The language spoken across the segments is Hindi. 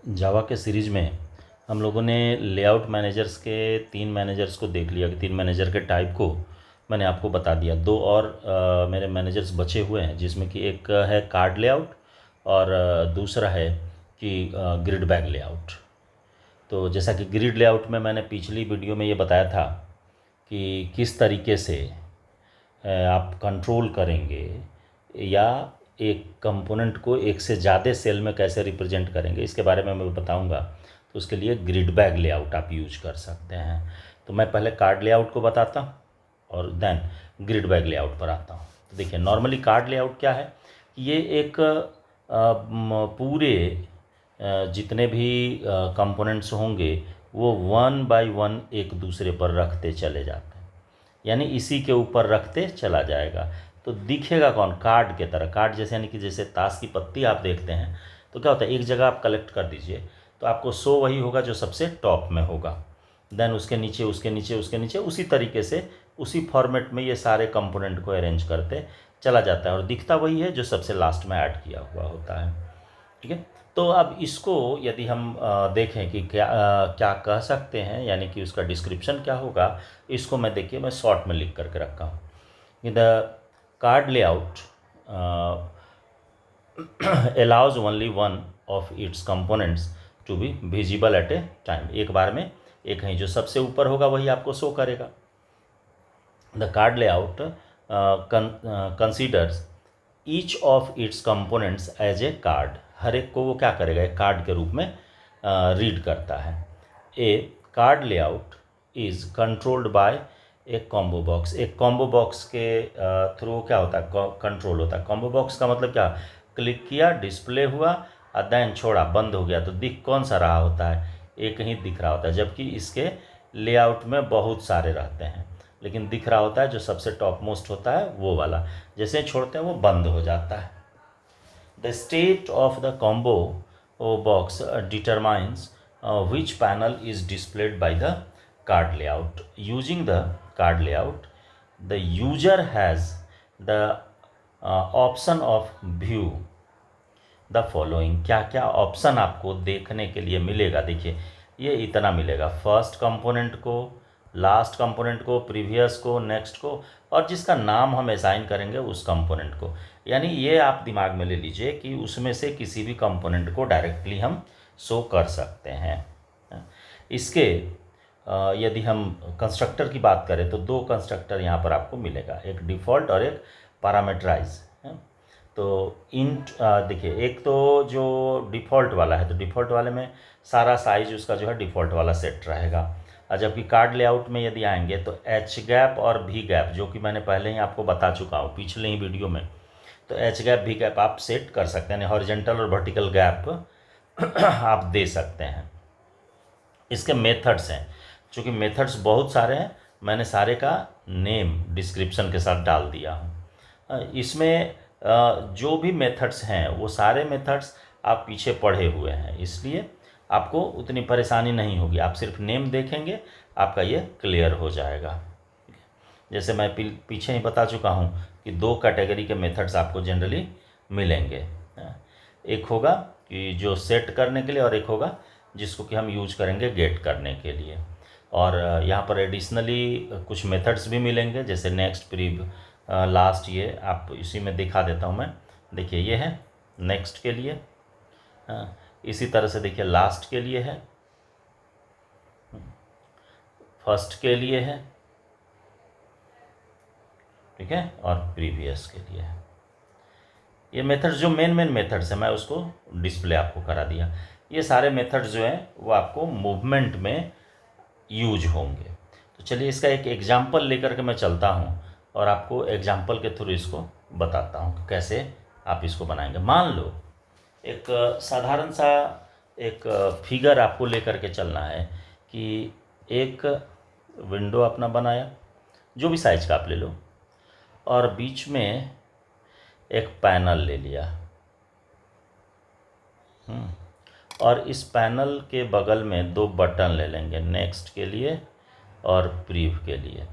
जावा के सीरीज़ में हम लोगों ने लेआउट मैनेजर्स के 3 मैनेजर्स को देख लिया कि 3 मैनेजर के टाइप को मैंने आपको बता दिया। 2 और मेरे मैनेजर्स बचे हुए हैं, जिसमें कि एक है कार्ड लेआउट और दूसरा है कि ग्रिड बैग लेआउट। तो जैसा कि ग्रिड लेआउट में मैंने पिछली वीडियो में ये बताया था कि किस तरीके से आप कंट्रोल करेंगे या एक कंपोनेंट को एक से ज़्यादा सेल में कैसे रिप्रेजेंट करेंगे, इसके बारे में मैं बताऊंगा। तो उसके लिए ग्रिड बैग लेआउट आप यूज कर सकते हैं। तो मैं पहले कार्ड लेआउट को बताता हूँ और देन ग्रिड बैग लेआउट पर आता हूँ। तो देखिए, नॉर्मली कार्ड लेआउट क्या है, ये एक पूरे जितने भी कंपोनेंट्स होंगे वो 1 बाय 1 एक दूसरे पर रखते चले जाते हैं, यानी इसी के ऊपर रखते चला जाएगा। तो दिखेगा कौन? कार्ड के तरह। कार्ड जैसे यानी कि जैसे ताश की पत्ती आप देखते हैं, तो क्या होता है, एक जगह आप कलेक्ट कर दीजिए तो आपको 100 वही होगा जो सबसे टॉप में होगा, देन उसके नीचे उसके नीचे उसके नीचे, उसी तरीके से उसी फॉर्मेट में ये सारे कंपोनेंट को अरेंज करते चला जाता है और दिखता वही है जो सबसे लास्ट में ऐड किया हुआ होता है। ठीक है। तो अब इसको यदि हम देखें कि क्या कह सकते हैं, यानी कि उसका डिस्क्रिप्शन क्या होगा, इसको मैं देखिए मैं शॉर्ट में लिख करके रखा हूँ कि the card layout allows only one of its components to be visible at a time। एक बार में एक ही जो सबसे ऊपर होगा वही आपको शो करेगा। The card layout considers each of its components as a card. हर एक को वो क्या करेगा, एक कार्ड के रूप में रीड करता है। A card layout is controlled by एक कॉम्बो बॉक्स। एक कॉम्बो बॉक्स के थ्रू क्या होता है, कंट्रोल होता है। कॉम्बो बॉक्स का मतलब क्या, क्लिक किया, डिस्प्ले हुआ और देन छोड़ा, बंद हो गया, तो दिख कौन सा रहा होता है, एक ही दिख रहा होता है। जबकि इसके लेआउट में बहुत सारे रहते हैं, लेकिन दिख रहा होता है जो सबसे टॉप मोस्ट होता है वो वाला। जैसे छोड़ते हैं वो बंद हो जाता है। The state of the combo box determines which panel is displayed by the card layout। Using the card layout, the user has the option of view the following. क्या क्या ऑप्शन आपको देखने के लिए मिलेगा, देखिए ये इतना मिलेगा, फर्स्ट कंपोनेंट को, लास्ट कंपोनेंट को, प्रीवियस को, नेक्स्ट को, और जिसका नाम हम असाइन करेंगे उस कंपोनेंट को। यानी ये आप दिमाग में ले लीजिए कि उसमें से किसी भी कंपोनेंट को डायरेक्टली हम शो कर सकते हैं। इसके यदि हम कंस्ट्रक्टर की बात करें तो 2 कंस्ट्रक्टर यहाँ पर आपको मिलेगा, एक डिफ़ॉल्ट और एक पैरामीटराइज। तो इंट देखिए, एक तो जो डिफ़ॉल्ट वाला है, तो डिफ़ॉल्ट वाले में सारा साइज उसका जो है डिफ़ॉल्ट वाला सेट रहेगा। और जबकि कार्ड लेआउट में यदि आएंगे तो एच गैप और भी गैप, जो कि मैंने पहले ही आपको बता चुका हूँ पिछले ही वीडियो में, तो एच गैप भी गैप आप सेट कर सकते हैं, हॉरिजॉन्टल और वर्टिकल गैप आप दे सकते हैं। इसके मेथड्स हैं, चूँकि मेथड्स बहुत सारे हैं, मैंने सारे का नेम डिस्क्रिप्शन के साथ डाल दिया हूँ। इसमें जो भी मेथड्स हैं वो सारे मेथड्स आप पीछे पढ़े हुए हैं, इसलिए आपको उतनी परेशानी नहीं होगी। आप सिर्फ नेम देखेंगे, आपका ये क्लियर हो जाएगा। जैसे मैं पीछे ही बता चुका हूँ कि 2 कैटेगरी के मेथड्स आपको जनरली मिलेंगे। एक होगा कि जो सेट करने के लिए, और एक होगा जिसको कि हम यूज करेंगे गेट करने के लिए। और यहाँ पर एडिशनली कुछ मेथड्स भी मिलेंगे, जैसे नेक्स्ट, प्रीव, लास्ट, ये आप इसी में दिखा देता हूँ मैं। देखिए ये है नेक्स्ट के लिए, इसी तरह से देखिए लास्ट के लिए है, फर्स्ट के लिए है, ठीक है, और प्रीवियस के लिए है। ये मेथड्स जो मेन मेथड्स हैं, मैं उसको डिस्प्ले आपको करा दिया। ये सारे मेथड्स जो हैं वो आपको मूवमेंट में यूज होंगे। तो चलिए इसका एक एग्जांपल लेकर के मैं चलता हूँ और आपको एग्जांपल के थ्रू इसको बताता हूँ कि कैसे आप इसको बनाएंगे। मान लो एक साधारण सा एक फिगर आपको लेकर के चलना है कि एक विंडो अपना बनाया, जो भी साइज का आप ले लो, और बीच में एक पैनल ले लिया, और इस पैनल के बगल में 2 बटन ले लेंगे, नेक्स्ट के लिए और प्रीव के लिए।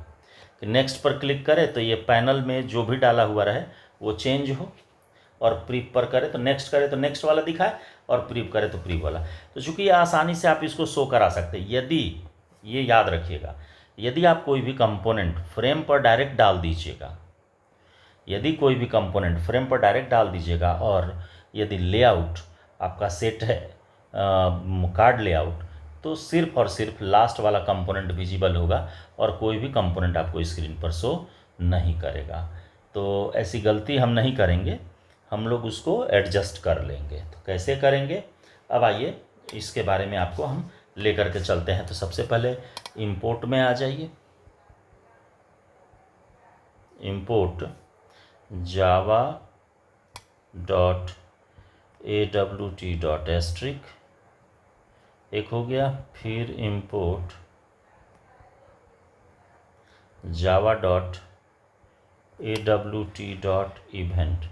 कि नेक्स्ट पर क्लिक करें तो ये पैनल में जो भी डाला हुआ रहे वो चेंज हो, और प्रीव पर करे तो नेक्स्ट वाला दिखाए, और प्रीव करे तो प्रीव वाला। तो चूंकि ये आसानी से आप इसको शो करा सकते हैं। यदि, ये याद रखिएगा, यदि आप कोई भी कंपोनेंट फ्रेम पर डायरेक्ट डाल दीजिएगा, यदि कोई भी कंपोनेंट फ्रेम पर डायरेक्ट डाल दीजिएगा, और यदि लेआउट आपका सेट है कार्ड लेआउट, तो सिर्फ और सिर्फ लास्ट वाला कंपोनेंट विजिबल होगा और कोई भी कंपोनेंट आपको स्क्रीन पर शो नहीं करेगा। तो ऐसी गलती हम नहीं करेंगे, हम लोग उसको एडजस्ट कर लेंगे। तो कैसे करेंगे, अब आइए इसके बारे में आपको हम लेकर के चलते हैं। तो सबसे पहले इंपोर्ट में आ जाइए, इंपोर्ट java डॉट awt.asterisk एक हो गया, फिर इंपोर्ट java डॉट awt.event।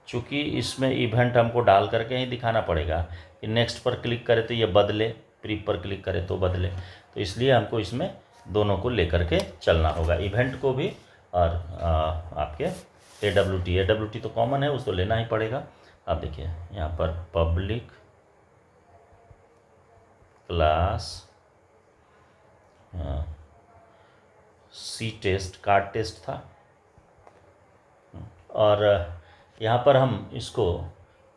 चूँकि इसमें इवेंट हमको डाल करके ही दिखाना पड़ेगा कि नेक्स्ट पर क्लिक करें तो ये बदले, प्रीव पर क्लिक करें तो बदले, तो इसलिए हमको इसमें दोनों को लेकर के चलना होगा, इवेंट को भी और आपके AWT तो कॉमन है, उसको लेना ही पड़ेगा। अब देखिए यहाँ पर public class C test, card test था, और यहाँ पर हम इसको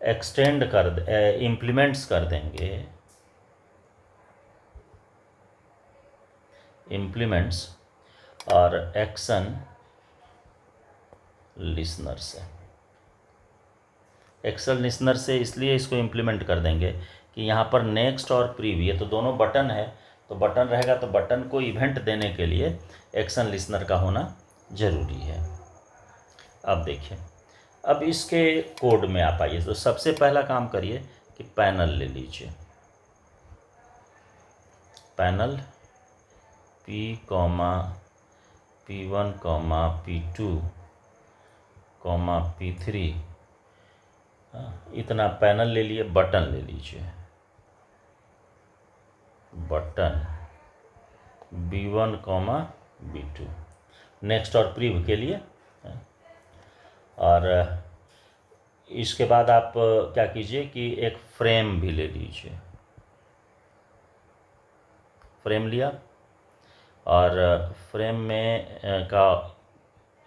एक्सटेंड कर इम्प्लीमेंट्स कर देंगे, इम्प्लीमेंट्स और एक्शन लिसनर से। एक्शन लिसनर से इसलिए इसको इम्प्लीमेंट कर देंगे कि यहाँ पर नेक्स्ट और प्रीव ये तो दोनों बटन है, तो बटन रहेगा तो बटन को इवेंट देने के लिए एक्शन लिसनर का होना ज़रूरी है। अब देखिए, अब इसके कोड में आप आइए, तो सबसे पहला काम करिए कि पैनल ले लीजिए, पैनल P1, P2, P3, इतना पैनल ले लिए। बटन ले लीजिए, बटन B1, B2 नेक्स्ट और प्रीव के लिए। और इसके बाद आप क्या कीजिए कि एक फ्रेम भी ले लीजिए, फ्रेम लिया और फ्रेम में का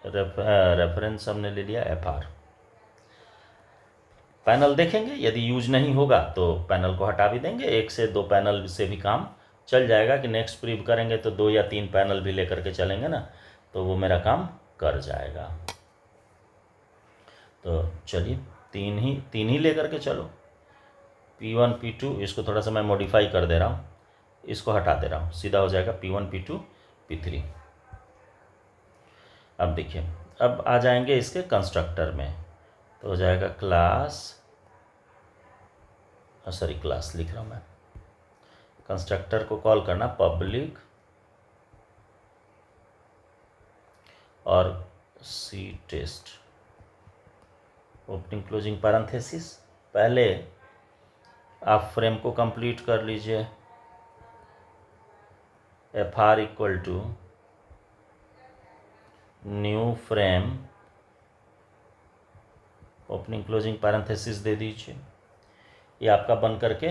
रेफरेंस हमने ले लिया FR। पैनल देखेंगे, यदि यूज नहीं होगा तो पैनल को हटा भी देंगे, 1 से 2 पैनल से भी काम चल जाएगा। कि नेक्स्ट प्रीव करेंगे तो 2 या 3 पैनल भी लेकर के चलेंगे ना, तो वो मेरा काम कर जाएगा। तो चलिए तीन ही लेकर के चलो, P1, P2, इसको थोड़ा सा मैं मॉडिफाई कर दे रहा हूँ, इसको हटा दे रहा हूँ, सीधा हो जाएगा P1, P2, P3। अब देखिए, अब आ जाएंगे इसके कंस्ट्रक्टर में, तो हो जाएगा क्लास लिख रहा हूँ मैं, कंस्ट्रक्टर को कॉल करना पब्लिक और C test, opening closing parenthesis. पहले आप फ्रेम को कंप्लीट कर लीजिए, FR equal to new frame, opening closing parenthesis दे दीजिए। ये आपका बन करके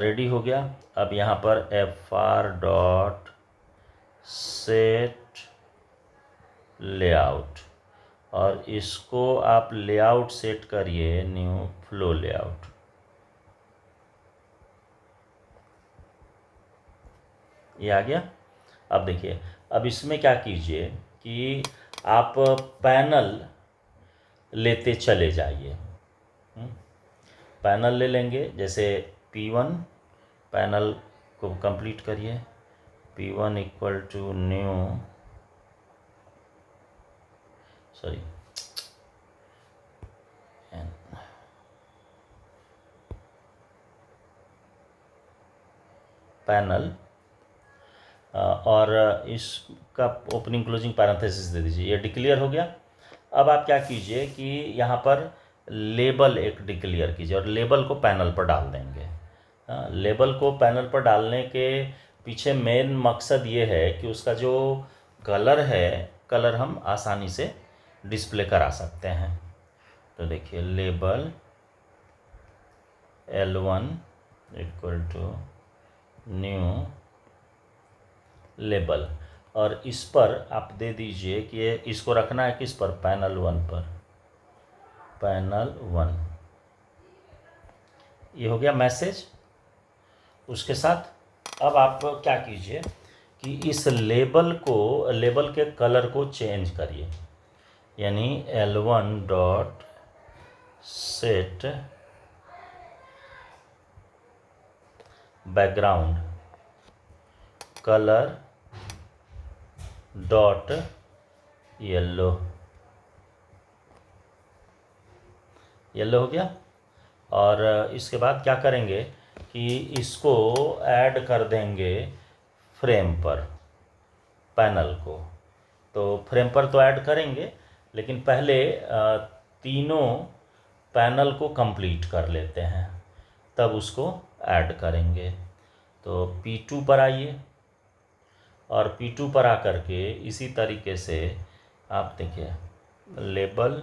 रेडी हो गया। अब यहाँ पर FR डॉट सेट लेआउट, और इसको आप लेआउट सेट करिए न्यू फ्लो लेआउट। ये आ गया। अब देखिए, अब इसमें क्या कीजिए कि आप पैनल लेते चले जाइए, पैनल ले लेंगे। जैसे P1 पैनल को कंप्लीट करिए, P1 equal to new panel, और इसका ओपनिंग क्लोजिंग पैरेंथेसिस दे दीजिए। ये डिक्लेयर हो गया। अब आप क्या कीजिए कि यहाँ पर लेबल एक डिक्लेयर कीजिए और लेबल को पैनल पर डाल देंगे। लेबल को पैनल पर डालने के पीछे मेन मकसद ये है कि उसका जो कलर है, कलर हम आसानी से डिस्प्ले करा सकते हैं। तो देखिए label L1 equal to new label, और इस पर आप दे दीजिए कि इसको रखना है किस पर, पैनल 1 पर, पैनल 1। ये हो गया मैसेज। उसके साथ अब आप क्या कीजिए कि इस लेबल के कलर को चेंज करिए, यानी L1 dot set background colour dot yellow हो गया। और इसके बाद क्या करेंगे कि इसको ऐड कर देंगे फ्रेम पर, पैनल को। तो फ्रेम पर तो ऐड करेंगे, लेकिन पहले तीनों पैनल को कंप्लीट कर लेते हैं, तब उसको ऐड करेंगे। तो P2 पर आइए, और P2 पर आकर के इसी तरीके से आप देखिए label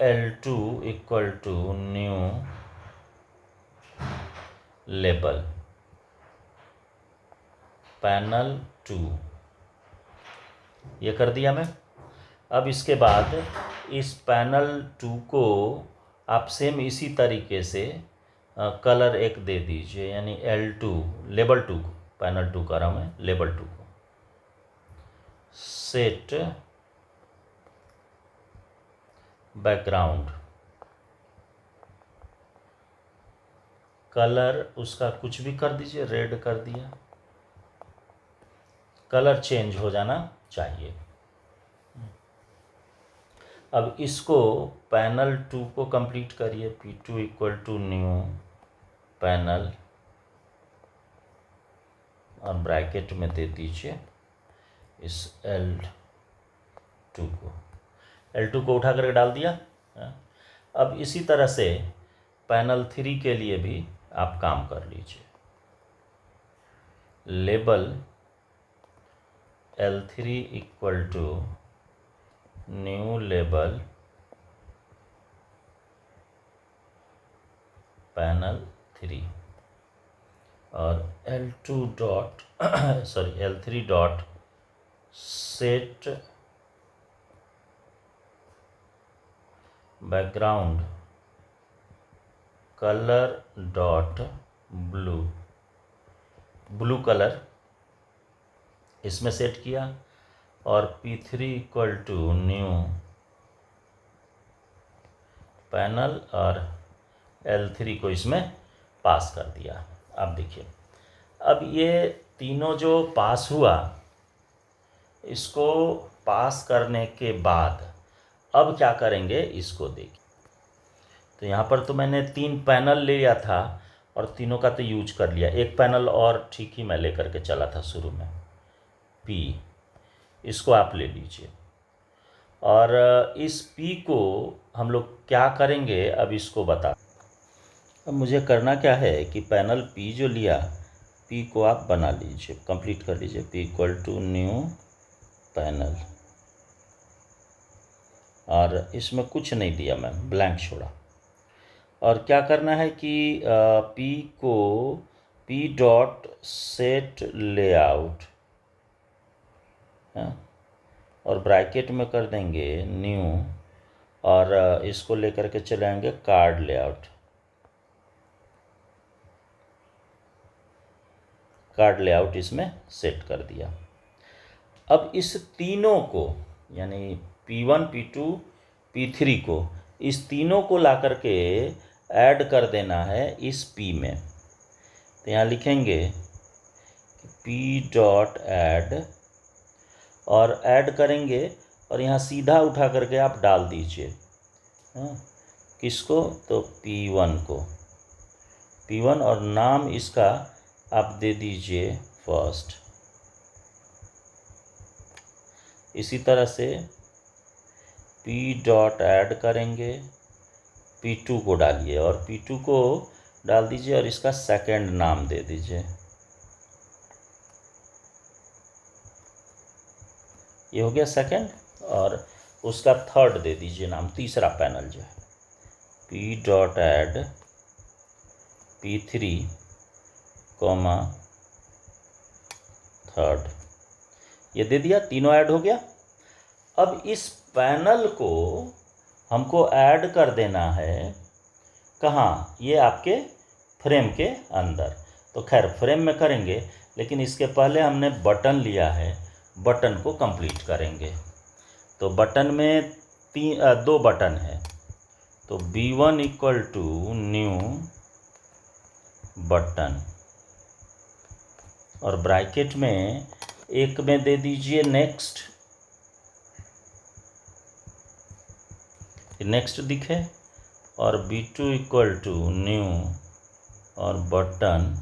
L2 equal to new label panel 2, ये कर दिया मैं। अब इसके बाद इस पैनल 2 को आप सेम इसी तरीके से कलर एक दे दीजिए, यानी L2 लेबल 2 को, पैनल 2 कर रहा हूँ मैं, लेबल 2 को सेट बैकग्राउंड कलर, उसका कुछ भी कर दीजिए, रेड कर दिया, कलर चेंज हो जाना चाहिए। अब इसको पैनल 2 को कंप्लीट करिए, P2 equal to new panel, और ब्रैकेट में दे दीजिए इस L2 को उठा करके डाल दिया। अब इसी तरह से पैनल 3 के लिए भी आप काम कर लीजिए। Label L3 equal to new label panel 3, और L2 dot L3 dot set background colour dot blue colour इसमें सेट किया, और P3 equal to new panel, और L3 को इसमें पास कर दिया। अब देखिए, अब ये तीनों जो पास हुआ, इसको पास करने के बाद अब क्या करेंगे इसको देखिए। तो यहाँ पर तो मैंने 3 पैनल ले लिया था, और तीनों का तो यूज कर लिया। एक पैनल और ठीक ही मैं लेकर के चला था शुरू में, P, इसको आप ले लीजिए। और इस P को हम लोग क्या करेंगे, अब इसको बता। अब मुझे करना क्या है कि पैनल P जो लिया, P को आप बना लीजिए, कंप्लीट कर लीजिए। P equal to new panel, और इसमें कुछ नहीं दिया मैं, ब्लैंक छोड़ा। और क्या करना है कि P को P डॉट सेट लेआउट, और ब्रैकेट में कर देंगे न्यू, और इसको लेकर के चले आएंगे कार्ड लेआउट, इसमें सेट कर दिया। अब इस तीनों को, यानी P1 P2 P3 को, इस तीनों को ला करके ऐड कर देना है इस P में। तो यहाँ लिखेंगे P डॉट ऐड, और ऐड करेंगे, और यहाँ सीधा उठा करके आप डाल दीजिए किसको, तो P1 को, P1, और नाम इसका आप दे दीजिए फर्स्ट। इसी तरह से P डॉट ऐड करेंगे, P2 को डालिए, और P2 को डाल दीजिए, और इसका सेकंड नाम दे दीजिए। ये हो गया सेकंड। और उसका थर्ड दे दीजिए नाम, तीसरा पैनल जो है P dot add P3 comma third, ये दे दिया, तीनों ऐड हो गया। अब इस पैनल को हमको ऐड कर देना है कहाँ, ये आपके फ्रेम के अंदर। तो खैर फ्रेम में करेंगे, लेकिन इसके पहले हमने बटन लिया है, बटन को कंप्लीट करेंगे। तो बटन में दो बटन है, तो B1 equal to new button, और ब्रैकेट में एक में दे दीजिए नेक्स्ट, नेक्स्ट दिखे, और B2 इक्वल टू न्यू और बटन,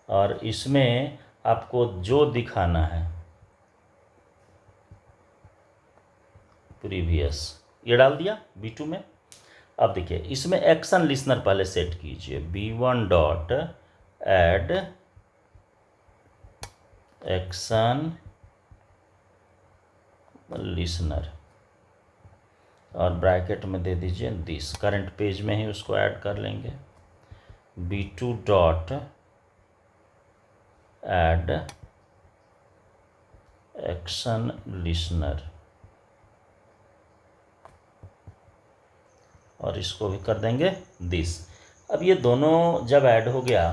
और इसमें आपको जो दिखाना है प्रीवियस, ये डाल दिया B2 में। अब देखिए इसमें एक्शन लिसनर पहले सेट कीजिए, B1 dot add action listener, और ब्रैकेट में दे दीजिए दिस, करंट पेज में ही उसको ऐड कर लेंगे। B2 dot add action listener, और इसको भी कर देंगे दिस। अब ये दोनों जब ऐड हो गया,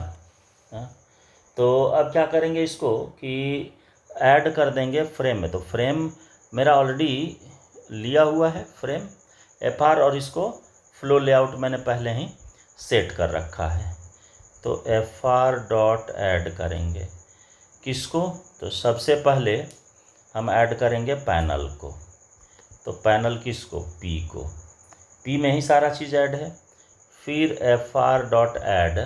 तो अब क्या करेंगे इसको कि ऐड कर देंगे फ्रेम में। तो फ्रेम मेरा ऑलरेडी लिया हुआ है फ्रेम FR, और इसको फ्लो लेआउट मैंने पहले ही सेट कर रखा है। तो FR डॉट ऐड करेंगे किसको, तो सबसे पहले हम ऐड करेंगे पैनल को। तो पैनल किसको, P को, P में ही सारा चीज़ ऐड है। फिर FR डॉट ऐड,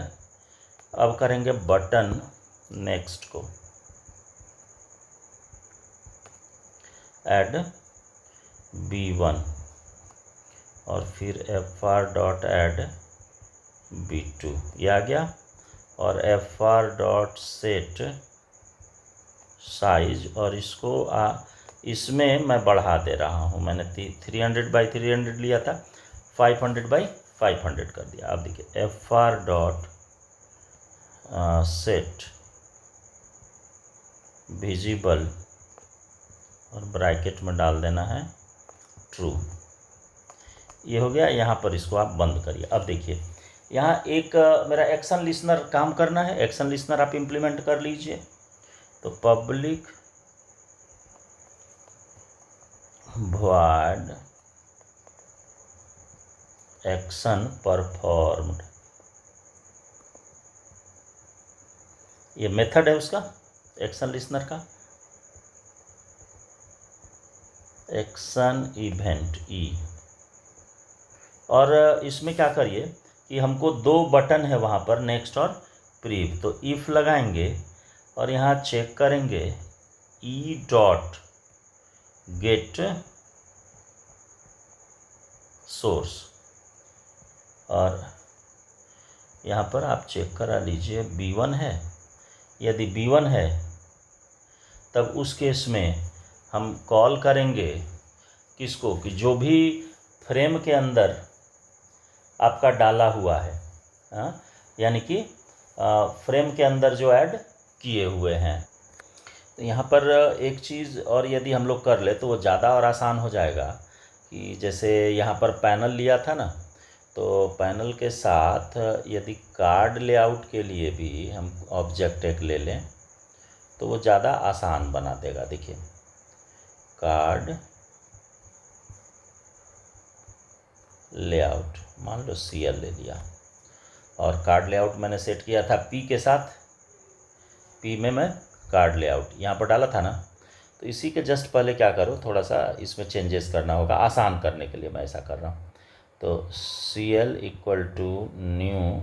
अब करेंगे बटन नेक्स्ट को ऐड B1, और फिर FR डॉट ऐड B2, ये आ गया। और FR डॉट सेट साइज, और इसको इसमें मैं बढ़ा दे रहा हूँ, मैंने 300 बाई 300 लिया था, 500 बाई 500 कर दिया। अब देखिए FR डॉट सेट विजिबल, और ब्रैकेट में डाल देना है ट्रू, ये हो गया। यहाँ पर इसको आप बंद करिए। अब देखिए यहाँ एक मेरा एक्शन लिसनर काम करना है, एक्शन लिसनर आप इम्प्लीमेंट कर लीजिए। तो पब्लिक वॉइड एक्शन परफॉर्म्ड, ये मेथड है उसका एक्शन लिसनर का, एक्शन इवेंट E। और इसमें क्या करिए कि हमको दो बटन है वहाँ पर, नेक्स्ट और प्रीव। तो इफ़ लगाएंगे और यहाँ चेक करेंगे E डॉट गेट सोर्स, और यहाँ पर आप चेक करा लीजिए B1 है। यदि B1 है तब उस केस में हम कॉल करेंगे किसको, कि जो भी फ्रेम के अंदर आपका डाला हुआ है, यानी कि फ्रेम के अंदर जो ऐड किए हुए हैं। तो यहाँ पर एक चीज़ और यदि हम लोग कर ले तो वो ज़्यादा और आसान हो जाएगा, कि जैसे यहाँ पर पैनल लिया था ना, तो पैनल के साथ यदि कार्ड लेआउट के लिए भी हम ऑब्जेक्ट एक ले लें तो वो ज़्यादा आसान बना देगा। देखिए कार्ड लेआउट, मान लो CL ले लिया, और कार्ड लेआउट मैंने सेट किया था P के साथ, P में मैं कार्ड लेआउट यहाँ पर डाला था ना। तो इसी के जस्ट पहले क्या करो, थोड़ा सा इसमें चेंजेस करना होगा, आसान करने के लिए मैं ऐसा कर रहा हूँ। तो CL equal to new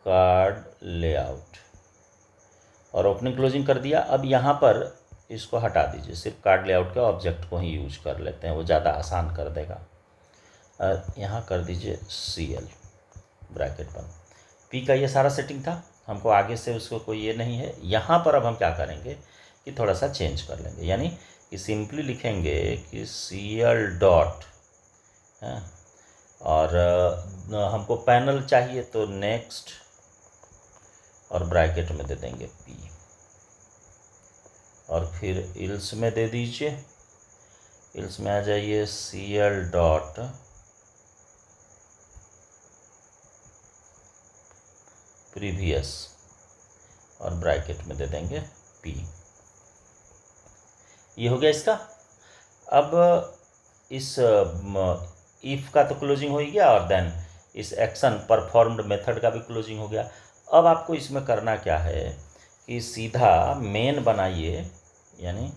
card layout, और ओपनिंग क्लोजिंग कर दिया। अब यहाँ पर इसको हटा दीजिए, सिर्फ कार्ड लेआउट के ऑब्जेक्ट को ही यूज कर लेते हैं, वो ज़्यादा आसान कर देगा। यहाँ कर दीजिए CL ब्रैकेट बंद। P का ये सारा सेटिंग था, हमको आगे से उसको कोई ये नहीं है। यहाँ पर अब हम क्या करेंगे कि थोड़ा सा चेंज कर लेंगे, यानी कि सिंपली लिखेंगे कि CL डॉट है, और हमको पैनल चाहिए तो नेक्स्ट और ब्रैकेट में दे देंगे P, और फिर इल्स में दे दीजिए, इल्स में आ जाइए CL डॉट प्रीवियस और ब्रैकेट में दे देंगे P। ये हो गया इसका। अब इस इफ़ का तो क्लोजिंग हो ही गया, और देन इस एक्शन परफॉर्म्ड मेथड का भी क्लोजिंग हो गया। अब आपको इसमें करना क्या है कि सीधा मेन बनाइए, यानी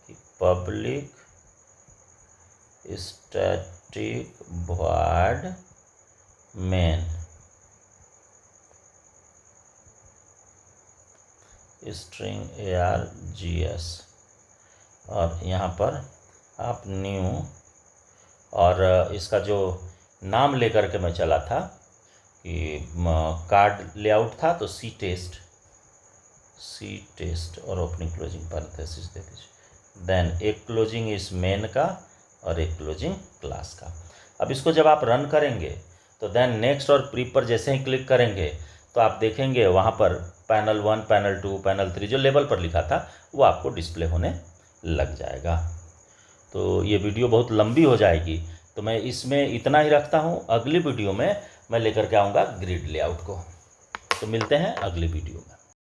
कि public static void main string args, और यहाँ पर आप न्यू, और इसका जो नाम लेकर के मैं चला था कि कार्ड लेआउट था तो सी टेस्ट और ओपनिंग क्लोजिंग पैरेंथेसिस दे दीजिए। देन एक क्लोजिंग इस मेन का और एक क्लोजिंग क्लास का। अब इसको जब आप रन करेंगे तो देन नेक्स्ट और प्री पर जैसे ही क्लिक करेंगे तो आप देखेंगे वहाँ पर पैनल 1, पैनल 2, पैनल 3 जो लेबल पर लिखा था वो आपको डिस्प्ले होने लग जाएगा। तो ये वीडियो बहुत लंबी हो जाएगी, तो मैं इसमें इतना ही रखता हूँ। अगली वीडियो में मैं लेकर के आऊँगा ग्रिड लेआउट को। तो मिलते हैं अगली वीडियो में।